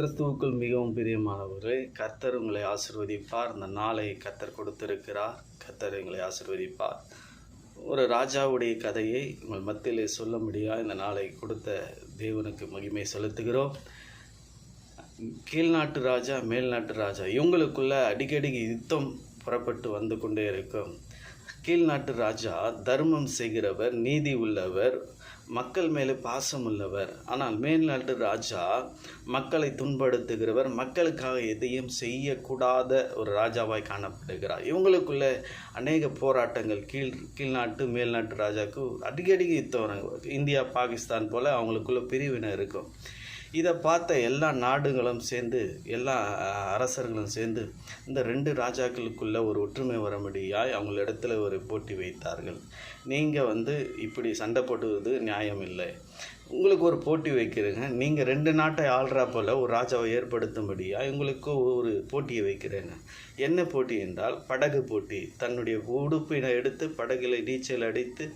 கிறிஸ்துவுக்குள் மிகவும் பிரியமானவர்களே, கர்த்தர் உங்களை ஆசீர்வதிப்பார். இந்த நாளை கர்த்தர் கொடுத்திருக்கிறார். கர்த்தர் எங்களை ஆசீர்வதிப்பார். ஒரு ராஜாவுடைய கதையை உங்கள் மத்தியிலே சொல்ல முடியாது. இந்த நாளை கொடுத்த தேவனுக்கு மகிமை செலுத்துகிறோம். கீழ்நாட்டு ராஜா, மேல்நாட்டு ராஜா, இவங்களுக்குள்ள அடிக்கடி யுத்தம் புறப்பட்டு வந்து கொண்டே இருக்கும். கீழ்நாட்டு ராஜா தர்மம் செய்கிறவர், நீதி உள்ளவர், மக்கள் மேலே பாசம் உள்ளவர். ஆனால் மேல்நாட்டு ராஜா மக்களை துன்படுத்துகிறவர், மக்களுக்காக எதையும் செய்யக்கூடாத ஒரு ராஜாவாய் காணப்படுகிறார். இவங்களுக்குள்ள அநேக போராட்டங்கள். கீழ்நாட்டு மேல்நாட்டு ராஜாவுக்கு அடிக்கடி யுத்தம். இந்தியா பாகிஸ்தான் போல் அவங்களுக்குள்ள பிரிவினை இருக்கும். இதை பார்த்த எல்லா நாடுகளும் சேர்ந்து, எல்லா அரசர்களும் சேர்ந்து இந்த ரெண்டு ராஜாக்களுக்குள்ள ஒரு ஒற்றுமை வரும்படியாய் அவங்களிடத்துல ஒரு போட்டி வைத்தார்கள். நீங்கள் இப்படி சண்டை போட்டுவது நியாயம் இல்லை, உங்களுக்கு ஒரு போட்டி வைக்கிறேங்க. நீங்கள் ரெண்டு நாட்டை ஆள்றா போல் ஒரு ராஜாவை ஏற்படுத்தும்படியாக உங்களுக்கு ஒரு போட்டியை வைக்கிறேங்க. என்ன போட்டி என்றால் படகு போட்டி. தன்னுடைய உடுப்பினை எடுத்து படகுல நீச்சல் அடித்து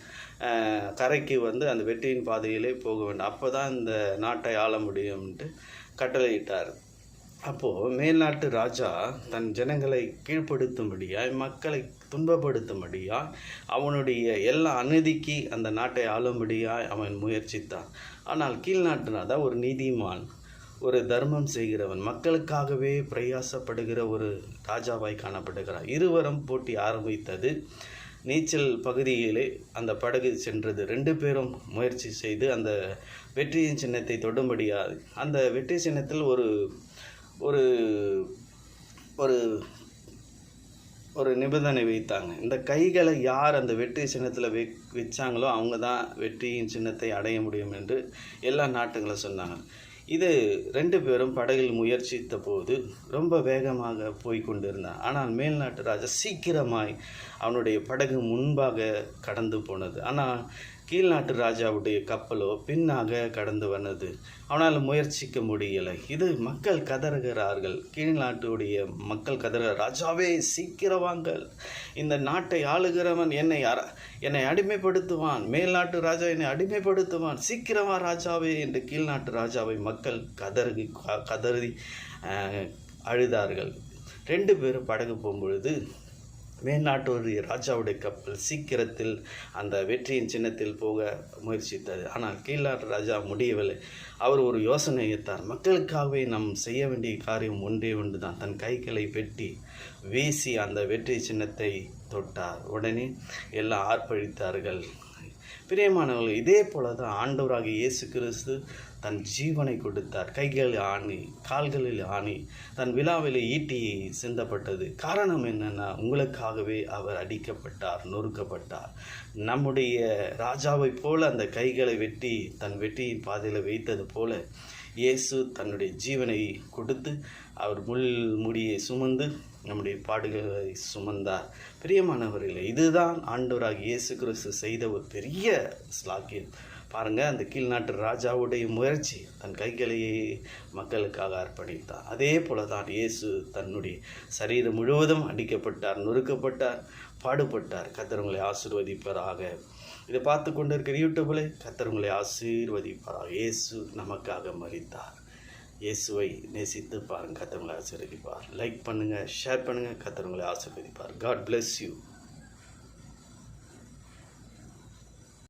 கரைக்கு அந்த வெற்றியின் பாதையிலே போக வேண்டும். அப்போ தான் இந்த நாட்டை ஆள முடியும்ன்ட்டு கட்டளையிட்டார். அப்போது மேல்நாட்டு ராஜா தன் ஜனங்களை கீழ்ப்படுத்தும்படியாய், மக்களை துன்பப்படுத்தும்படியாய், அவனுடைய எல்லா அநீதிக்கு அந்த நாட்டை ஆளும்படியாய் அவன் முயற்சித்தான். ஆனால் கீழ்நாட்டு ராஜா ஒரு நீதிமான், ஒரு தர்மம் செய்கிறவன், மக்களுக்காகவே பிரயாசப்படுகிற ஒரு ராஜாவாய் காணப்படுகிறார். இருவரும் போட்டி ஆரம்பித்தது. நீச்சல் பகுதியிலே அந்த படகு சென்றது. ரெண்டு பேரும் முயற்சி செய்து அந்த வெற்றியின் சின்னத்தை தொடும்படியாது. அந்த வெற்றி சின்னத்தில் ஒரு ஒரு ஒரு ஒரு நிபந்தனை வைத்தாங்க. இந்த கைகளை யார் அந்த வெற்றி சின்னத்தில் வச்சாங்களோ அவங்க தான் வெற்றியின் சின்னத்தை அடைய முடியும் என்று எல்லா நாட்டுகளும் சொன்னாங்க. இது ரெண்டு பேரும் படகில் முயற்சித்த போது ரொம்ப வேகமாக போய் கொண்டிருந்தான். ஆனால் மேல்நாட்டு ராஜா சீக்கிரமாய் அவனுடைய படகு முன்பாக கடந்து போனது. ஆனால் கீழ்நாட்டு ராஜாவுடைய கப்பலோ பின்னாக கடந்து வந்தது. அவனால் முயற்சிக்க முடியலை. இது மக்கள் கதறுகிறார்கள். கீழ்நாட்டுடைய மக்கள் கதறுகிறார், ராஜாவே சீக்கிரவாங்கள், இந்த நாட்டை ஆளுகிறவன் என்னை அடிமைப்படுத்துவான், மேல்நாட்டு ராஜா என்னை அடிமைப்படுத்துவான், சீக்கிரமா ராஜாவே என்று கீழ்நாட்டு ராஜாவை மக்கள் கதறி அழுதார்கள். ரெண்டு பேரும் படகு போகும்பொழுது மேல்நாட்டுடைய ராஜாவுடைய கப்பல் சீக்கிரத்தில் அந்த வெற்றியின் சின்னத்தில் போக முயற்சித்தது. ஆனால் கீழ்நாட்டு ராஜா முடியவில்லை. அவர் ஒரு யோசனை வைத்தார். மக்களுக்காகவே நாம் செய்ய வேண்டிய காரியம் ஒன்றே ஒன்று தான். தன் கைகளை வெட்டி வீசி அந்த வெற்றி சின்னத்தை தொட்டார். உடனே எல்லாம் ஆர்ப்பரித்தார்கள். பிரியமானவர்கள், இதே போல தான் ஆண்டவராகிய இயேசு கிறிஸ்து தன் ஜீவனை கொடுத்தார். கைகளில் ஆணி, கால்களில் ஆணி, தன் விழாவில் ஈட்டி சிந்தப்பட்டது. காரணம் என்னென்னா, உங்களுக்காகவே அவர் அடிக்கப்பட்டார், நொறுக்கப்பட்டார். நம்முடைய ராஜாவை போல அந்த கைகளை வெட்டி தன் வெற்றியின் பாதையில் வைத்தது போல இயேசு தன்னுடைய ஜீவனை கொடுத்து அவர் முடியை சுமந்து நம்முடைய பாடுகளை சுமந்தார். பிரியமானவர்களே, இதுதான் ஆண்டவராகிய இயேசு கிறிஸ்து செய்த ஒரு பெரிய ஸ்லாக்கியம். பாருங்கள், அந்த கீழ்நாட்டு ராஜாவுடைய முயற்சி, தன் கைகளையே மக்களுக்காக அர்ப்பணித்தார். அதே போல தான் இயேசு தன்னுடைய சரீரம் முழுவதும் அடிக்கப்பட்டார், நொறுக்கப்பட்டார், பாடுபட்டார். கர்த்தர் உங்களை ஆசீர்வதிப்பாராக. இதை பார்த்து கொண்டு இருக்கிற யூடியூபில் கர்த்தர் உங்களை ஆசீர்வதிப்பாராக. இயேசு நமக்காக மரித்தார். இயேசுவை நேசித்து பாருங்கள், கர்த்தர் உங்களை ஆசீர்வதிப்பார். லைக் பண்ணுங்கள், ஷேர் பண்ணுங்கள். கர்த்தர் உங்களை ஆசீர்வதிப்பார். God bless you.